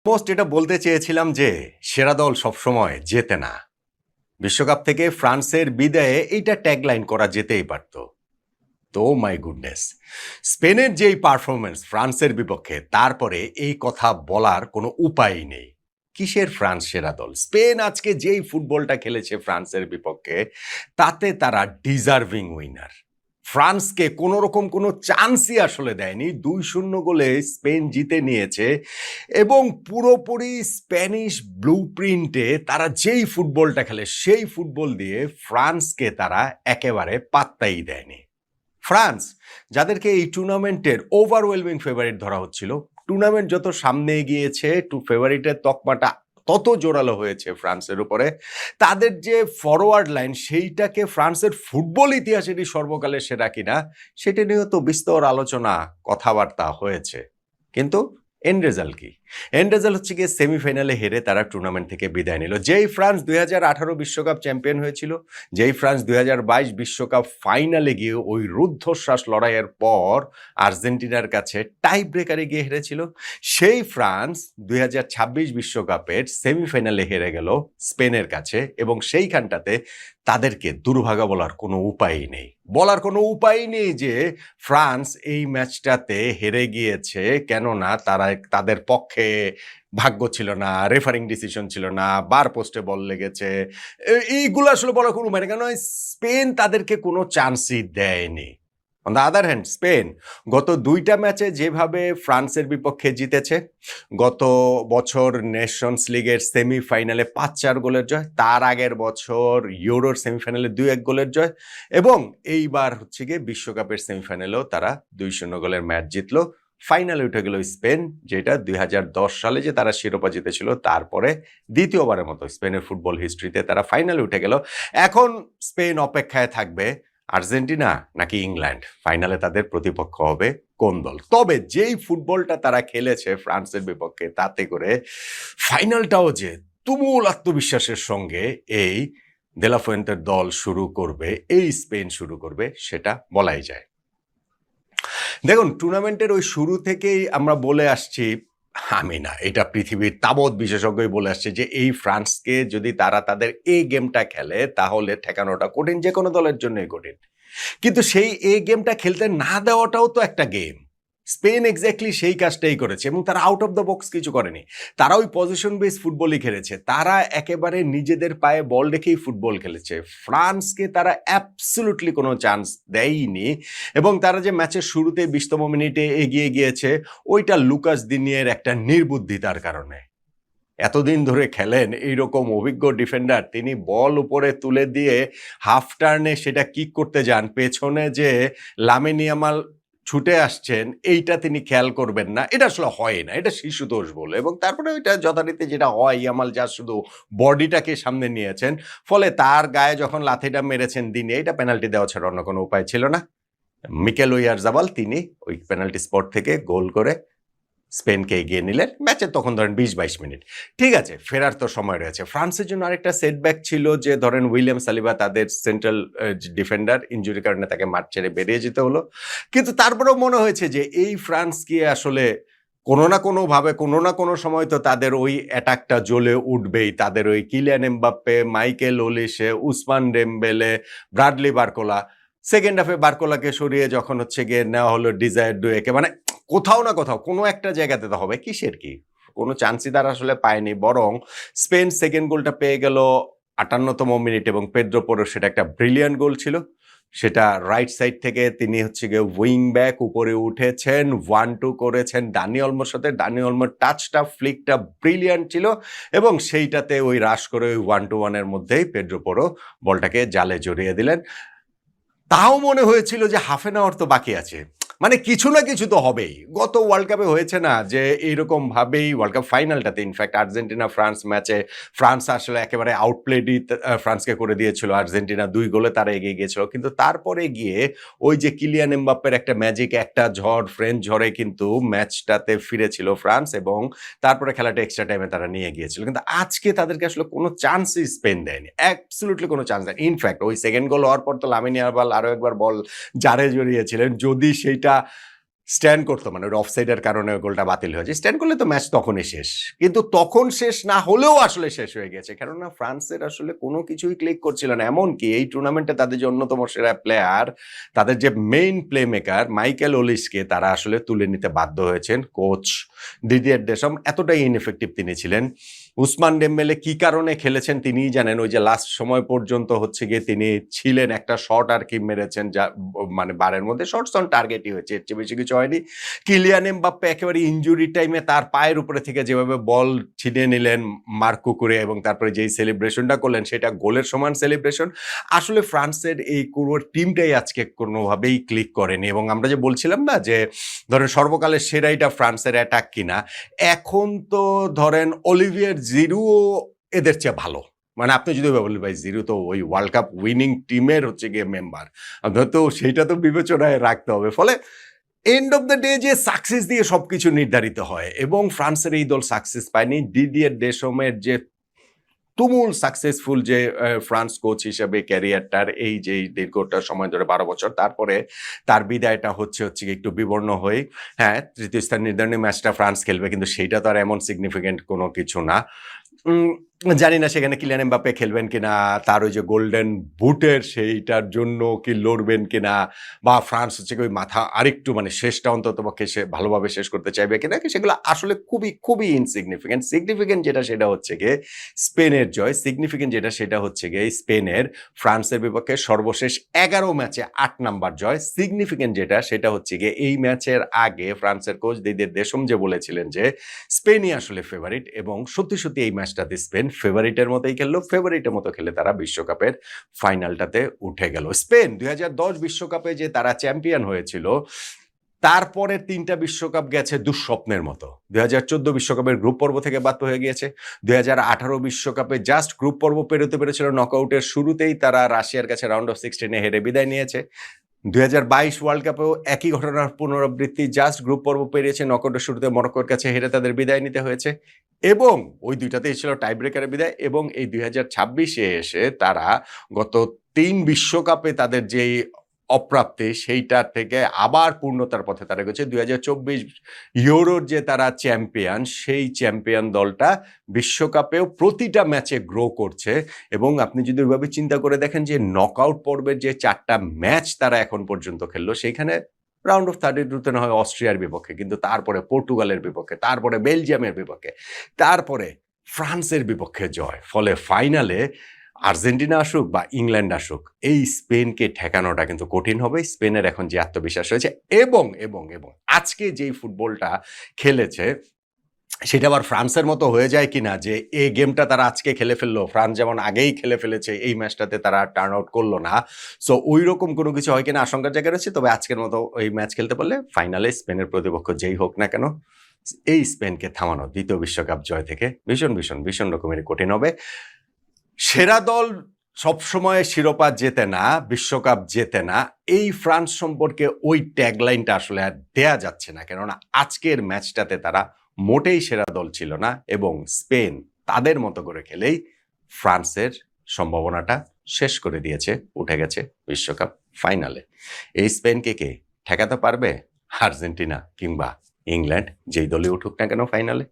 Post এটা বলতে চেয়েছিলাম যে সেরা দল সবসময় জেতে না। বিশ্বকাপ থেকে ফ্রান্সের বিদায়ে এইটা ট্যাগলাইন করা যেতেই পারত। তো মাই গুডনেস, স্পেনের যেই পারফরমেন্স ফ্রান্সের বিপক্ষে, তারপরে এই কথা বলার কোনো উপায় নেই। কিসের ফ্রান্স সেরা দল? স্পেন আজকে যেই ফুটবলটা খেলেছে ফ্রান্সের বিপক্ষে, তাতে তারা ডিজার্ভিং উইনার। ফ্রান্সকে কোনো রকম কোনো চান্সই আসলে দেয়নি। 2-0 গোলে স্পেন জিতে নিয়েছে এবং পুরোপুরি স্প্যানিশ ব্লু প্রিন্টে তারা যেই ফুটবলটা খেলে সেই ফুটবল দিয়ে ফ্রান্সকে তারা একেবারে পাত্তাই দেয়নি। ফ্রান্স, যাদেরকে এই টুর্নামেন্টের ওভারওয়েলমিং ফেভারিট ধরা হচ্ছিল, টুর্নামেন্ট যত সামনে এগিয়েছে ফেভারিটের তকমাটা তত জোরালো হয়েছে ফ্রান্সের উপরে। তাদের যে ফরওয়ার্ড লাইন, সেইটাকে ফ্রান্সের ফুটবল ইতিহাসেরই সর্বকালের সেরা কিনা সেটা নিয়েও তো বিস্তর আলোচনা কথাবার্তা হয়েছে। কিন্তু এন্ড রেজাল্ট কি? এন্ড রেজাল্ট হচ্ছে গিয়ে সেমিফাইনালে হেরে তারা টুর্নামেন্ট থেকে বিদায় নিল। যেই ফ্রান্স 2018 বিশ্বকাপ চ্যাম্পিয়ন হয়েছিল, যেই ফ্রান্স 2022 বিশ্বকাপ ফাইনালে গিয়ে ওই রুদ্ধশ্বাস লড়াইয়ের পর আর্জেন্টিনার কাছে টাই ব্রেকারে গিয়ে হেরেছিল, সেই ফ্রান্স 2026 বিশ্বকাপের সেমিফাইনালে হেরে গেল স্পেনের কাছে। এবং সেইখানটাতে তাদেরকে দুর্ভাগা বলার কোনো উপায়ই নেই। বলার কোনো উপায় নেই যে ফ্রান্স এই ম্যাচটাতে হেরে গিয়েছে, কেননা তাদের পক্ষে ভাগ্য ছিল না, রেফারিং ডিসিশন ছিল না, বার পোস্টে বল লেগেছে। এইগুলো আসলে বলার কোনো উপায় নেই, কেন স্পেন তাদেরকে কোনো চান্সই দেয়নি। On the other hand, Spain গত 2টা ম্যাচে যেভাবে ফ্রান্সের বিপক্ষে জিতেছে, গত বছর নেশনস লিগের সেমিফাইনালে 5-4 গোলের জয়, তার আগের বছর ইউরোর সেমিফাইনালে 2-1 গোলের জয়, এবং এইবার হচ্ছে গিয়ে বিশ্বকাপের সেমিফাইনালেও তারা 2-0 গোলের ম্যাচ জিতলো। ফাইনালে উঠে গেল স্পেন, যেটা 2010 সালে যে তারা শিরোপা জিতেছিল তারপরে দ্বিতীয়বারের মতো স্পেনের ফুটবল হিস্ট্রিতে তারা ফাইনালে উঠে গেল। এখন স্পেন অপেক্ষায় থাকবে আর্জেন্টিনা নাকি ইংল্যান্ড, ফাইনালে তাদের প্রতিপক্ষ হবে কোন দল। তবে যেই ফুটবলটা তারা খেলেছে ফ্রান্সের বিপক্ষে, তাতে করে ফাইনালটাও যে তুমুল আত্মবিশ্বাসের সঙ্গে এই দেলা ফুয়েন্তের দল শুরু করবে, এই স্পেন শুরু করবে, সেটা বলাই যায়। দেখুন, টুর্নামেন্টের ওই শুরু থেকেই আমরা বলে আসছি, আমি না, এটা পৃথিবীর তাবৎ বিশেষজ্ঞই বলে আসছে যে এই ফ্রান্সকে যদি তারা তাদের এই গেমটা খেলে তাহলে ঠেকানোটা কঠিন, যে কোনো দলের জন্যই কঠিন। কিন্তু সেই এই গেমটা খেলতে না দেওয়াটাও তো একটা গেম। স্পেন এক্স্যাক্টলি সেই কাজটাই করেছে এবং তারা আউট অফ দ্য বক্স কিছু করেনি। তারা ওই পজিশন বেস ফুটবলই খেলেছে, তারা একেবারে নিজেদের পায়ে বল রেখেই ফুটবল খেলেছে। ফ্রান্সকে তারা অ্যাবসলুটলি কোনো চান্স দেয়নি এবং তারা যে ম্যাচের শুরুতে 20তম মিনিটে এগিয়ে গিয়েছে, ওইটা লুকাস দিনিয়ের একটা নির্বুদ্ধিতার কারণে। এতদিন ধরে খেলেন এইরকম অভিজ্ঞ ডিফেন্ডার, তিনি বল উপরে তুলে দিয়ে হাফ টার্নে সেটা কিক করতে যান, পেছনে যে লামিন ইয়ামাল ছুটে আসছেন এইটা তিনি খেয়াল করবেন না। এটা আসলে হয় না, এটা শিশু দোষ বলে। এবং তারপরে ওইটা যথারীতি যেটা হয়, ইয়ামাল যা শুধু বডিটাকে সামনে নিয়েছেন, ফলে তার গায়ে যখন লাথিটা মেরেছেন দিনে, এটা পেনাল্টি দেওয়া ছাড়া অন্য কোনো উপায় ছিল না। মিকেল ওয়াইয়ারজাবাল তিনি ওই পেনাল্টি স্পট থেকে গোল করে স্পেনকে এগিয়ে নিলেন। ম্যাচের তখন ধরেন 20-22 মিনিট, ঠিক আছে, ফেরার তো সময় রয়েছে। ফ্রান্সের জন্য আরেকটা সেটব্যাক ছিল যে ধরেন উইলিয়াম সালিবা, তাদের সেন্ট্রাল ডিফেন্ডার, ইনজুরির কারণে তাকে মাঠ ছেড়ে বেরিয়ে যেতে হলো। কিন্তু তারপরেও মনে হয়েছে যে এই ফ্রান্স কি আসলে কোনো না কোনোভাবে কোনো না কোনো সময় তো তাদের ওই অ্যাটাকটা জ্বলে উঠবেই। তাদের ওই Kylian Mbappe, Michael Olise, Ousmane Dembele, Bradley Barcola, second হাফে বার্কোলাকে সরিয়ে যখন হচ্ছে গিয়ে নেওয়া হলো ডিজায়ার ডুয়েকে, মানে কোথাও না কোথাও কোনো একটা জায়গাতে তো হবে। কিসের কি? কোনো চান্সই তারা আসলে পায়নি। বরং স্পেন সেকেন্ড গোলটা পেয়ে গেল 58তম মিনিট এবং পেদ্রো পোরো, সেটা একটা ব্রিলিয়ান্ট গোল ছিল। সেটা রাইট সাইড থেকে তিনি হচ্ছে গিয়ে উইং ব্যাক উপরে উঠেছেন, 1-2 করেছেন দানি অলমোর সাথে। দানি অলমোর টাচটা, ফ্লিকটা ব্রিলিয়ান্ট ছিল এবং সেইটাতে ওই রাশ করে ওই 1-1 এর মধ্যেই পেদ্রো পোরো বলটাকে জালে জড়িয়ে দিলেন। তাও মনে হয়েছিল যে হাফ এন আওয়ার তো বাকি আছে, মানে কিছু না কিছু তো হবেই। গত ওয়ার্ল্ড কাপে হয়েছে না যে এইরকম ভাবেই ওয়ার্ল্ড কাপ ফাইনালটাতে ইনফ্যাক্ট আর্জেন্টিনা ফ্রান্স ম্যাচে ফ্রান্স আসলে একেবারে আউটপ্লেডই ফ্রান্সকে করে দিয়েছিল, আর্জেন্টিনা 2 গোলে তারা এগিয়ে গিয়েছিল। কিন্তু তারপরে গিয়ে ওই যে কিলিয়ান এমবাপ্পের একটা ম্যাজিক, একটা ঝড়, ফ্রেঞ্চ ঝড়ে কিন্তু ম্যাচটাতে ফিরেছিল ফ্রান্স এবং তারপরে খেলাটা এক্সট্রা টাইমে তারা নিয়ে গিয়েছিল। কিন্তু আজকে তাদেরকে আসলে কোনো চান্সই স্পেন দেয়নি, অ্যাবসলুটলি কোনো চান্স দেয়নি। ইনফ্যাক্ট ওই সেকেন্ড গোল হওয়ার পর তো লামিন ইয়ামাল আরও একবার বল জারে জড়িয়েছিলেন, যদি সেইটা স্ট্যান্ড করতো, মানে ওর অফসাইডের কারণে গোলটা বাতিল হয়েছে। স্ট্যান্ড করলে তো ম্যাচ তখনই শেষ, কিন্তু তখন শেষ না হলেও আসলে শেষ হয়ে গেছে, কেননা ফ্রান্সের আসলে কোনো কিছুই ক্লিক করছিল না। এমনকি এই টুর্নামেন্টে তাদের যে অন্যতম সেরা প্লেয়ার, তাদের যে মেইন প্লে মেকার মাইকেল ওলিসকে তারা আসলে তুলে নিতে বাধ্য হয়েছেন। কোচ দিদিয়ের দেশম এতটাই ইনএফেক্টিভ তিনি ছিলেন। উসমান ডেম্বেলে কি কারণে খেলেছেন তিনিই জানেন। ওই যে লাস্ট সময় পর্যন্ত হচ্ছে গিয়ে তিনি ছিলেন, একটা শট আর কি মেরেছেন, যা মানে বারের মধ্যে শর্টস অন টার্গেটই হয়েছে, এর চেয়ে বেশি কিছু হয়নি। কিলিয়ান এমবাপ্পে একেবারে ইনজুরি টাইমে তার পায়ের উপরে থেকে যেভাবে বল ছিনিয়ে নিলেন মার্ক কুকুরে, এবং তারপরে যেই সেলিব্রেশনটা করলেন সেটা গোলের সমান সেলিব্রেশন। আসলে ফ্রান্সের এই পুরো টিমটাই আজকে কোনোভাবেই ক্লিক করেনি। এবং আমরা যে বলছিলাম না যে ধরেন সর্বকালের সেরাইটা ফ্রান্সের অ্যাটাক কিনা, এখন তো ধরেন অলিভিয়ার জিরুও এদের চেয়ে ভালো। মানে আপনি যদি বলেন ভাই জিরু তো ওই ওয়ার্ল্ড কাপ উইনিং টিমের হচ্ছে গিয়ে মেম্বার, তো সেইটা তো বিবেচনায় রাখতে হবে। ফলে এন্ড অফ দ্য ডে যে সাকসেস দিয়ে সবকিছু নির্ধারিত হয়, এবং ফ্রান্সের এই দল সাকসেস পায়নি। দিদিয়ের দেশমের যে তুমুল সাকসেসফুল যে ফ্রান্স কোচ হিসেবে ক্যারিয়ারটার এই যে দীর্ঘটা সময় ধরে 12 বছর, তারপরে তার বিদায়টা হচ্ছে একটু বিবর্ণ হয়ে। হ্যাঁ, তৃতীয় স্থান নির্ধারণী ম্যাচটা ফ্রান্স খেলবে, কিন্তু সেইটা তো আর এমন সিগনিফিকেন্ট কোনো কিছু না। জানি না সেখানে কিলিয়ান এমবাপ্পে খেলবেন কিনা, তার ওই যে গোল্ডেন বুটের সেইটার জন্য কি লড়বেন কিনা, বা ফ্রান্স হচ্ছে ওই মাথা আরেকটু মানে শেষটা অন্তত পক্ষে সে ভালোভাবে শেষ করতে চাইবে কিনা, সেগুলো আসলে খুবই খুবই ইনসিগনিফিকেন্ট। সিগনিফিকেন্ট যেটা সেটা হচ্ছে গিয়ে স্পেনের জয়, সিগনিফিকেন্ট যেটা সেটা হচ্ছে গিয়ে স্পেনের ফ্রান্সের বিপক্ষে সর্বশেষ 11 ম্যাচে 8 নাম্বার জয়। সিগনিফিকেন্ট যেটা সেটা হচ্ছে গিয়ে এই ম্যাচের আগে ফ্রান্সের কোচ দিদিয়ের দেশম যে বলেছিলেন যে স্পেনই আসলে ফেভারিট, এবং সত্যি সত্যি এই ম্যাচটাতে স্পেন ফেভারিটের মতোই খেললো। ফেভারিটের মতো খেলে তারা বিশ্বকাপের ফাইনালটাতে উঠে গেল। স্পেন 2010 বিশ্বকাপে যে তারা চ্যাম্পিয়ন হয়েছিল, তারপরে 3টা বিশ্বকাপ গেছে দুঃস্বপ্নের মতো। 2014 বিশ্বকাপের গ্রুপ পর্ব থেকে বাদ হয়ে গিয়েছে। 2018 বিশ্বকাপে জাস্ট গ্রুপ পর্ব পেরোতে পেরেছিল, নকআউটের শুরুতেই তারা রাশিয়ার কাছে রাউন্ড অফ 16 হেরে বিদায় নিয়েছে। 2022 ওয়ার্ল্ড কাপেও একই ঘটনার পুনরাবৃত্তি, জাস্ট গ্রুপ পর্ব পেরিয়েছে, নকআউটের শুরুতে মরক্কোর কাছে হেরে তাদের বিদায় নিতে হয়েছে, এবং ওই দুইটাতেই ছিল টাই ব্রেকারের বিদায়। এবং এই 2026-এ এসে তারা গত 3 বিশ্বকাপে তাদের যেই অপ্রাপ্তি, সেইটার থেকে আবার পূর্ণতার পথে তারা গেছে। 2024 ইউরোর যে তারা চ্যাম্পিয়ন, সেই চ্যাম্পিয়ন দলটা বিশ্বকাপেও প্রতিটা ম্যাচে গ্রো করছে। এবং আপনি যদি ওইভাবে চিন্তা করে দেখেন যে নকআউট পর্বের যে 4টা ম্যাচ তারা এখন পর্যন্ত খেললো, সেইখানে রাউন্ড অফ 32 না হয় অস্ট্রিয়ার বিপক্ষে, কিন্তু তারপরে পর্তুগালের বিপক্ষে, তারপরে বেলজিয়ামের বিপক্ষে, তারপরে ফ্রান্সের বিপক্ষে জয়। ফলে ফাইনালে আর্জেন্টিনা আসুক বা ইংল্যান্ড আসুক, এই স্পেনকে ঠেকানোটা কিন্তু কঠিন হবে। স্পেনের এখন যে আত্মবিশ্বাস রয়েছে, এবং এবং এবং আজকে যেই ফুটবলটা খেলেছে সেটা আবার ফ্রান্সের মতো হয়ে যায় কিনা, যে এই গেমটা তারা আজকে খেলে ফেললো, ফ্রান্স যেমন আগেই খেলে ফেলেছে, এই ম্যাচটাতে তারা টার্ন আউট করলো না। সো ওই রকম কোনো কিছু হয় কিনা আশঙ্কার জায়গায় রয়েছে। তবে আজকের মতো ওই ম্যাচ খেলতে পারলে ফাইনালে স্পেনের প্রতিপক্ষ যেই হোক না কেন, এই স্পেনকে থামানো দ্বিতীয় বিশ্বকাপ জয় থেকে ভীষণ ভীষণ ভীষণ রকমেরই কঠিন হবে। সেরা দল সবসময় শিরোপা জেতে না, বিশ্বকাপ জেতে না, এই ফ্রান্স সম্পর্কে ওই ট্যাগলাইনটা আসলে আর দেয়া যাচ্ছে না, কেননা আজকের ম্যাচটাতে তারা মোটেই সেরা দল ছিল না, এবং স্পেন তাদের মতো করে খেলেই ফ্রান্সের সম্ভাবনাটা শেষ করে দিয়েছে, উঠে গেছে বিশ্বকাপ ফাইনালে। এই স্পেনকে কে ঠেকাতে পারবে? আর্জেন্টিনা কিংবা ইংল্যান্ড, যেই দলে উঠুক না কেন ফাইনালে।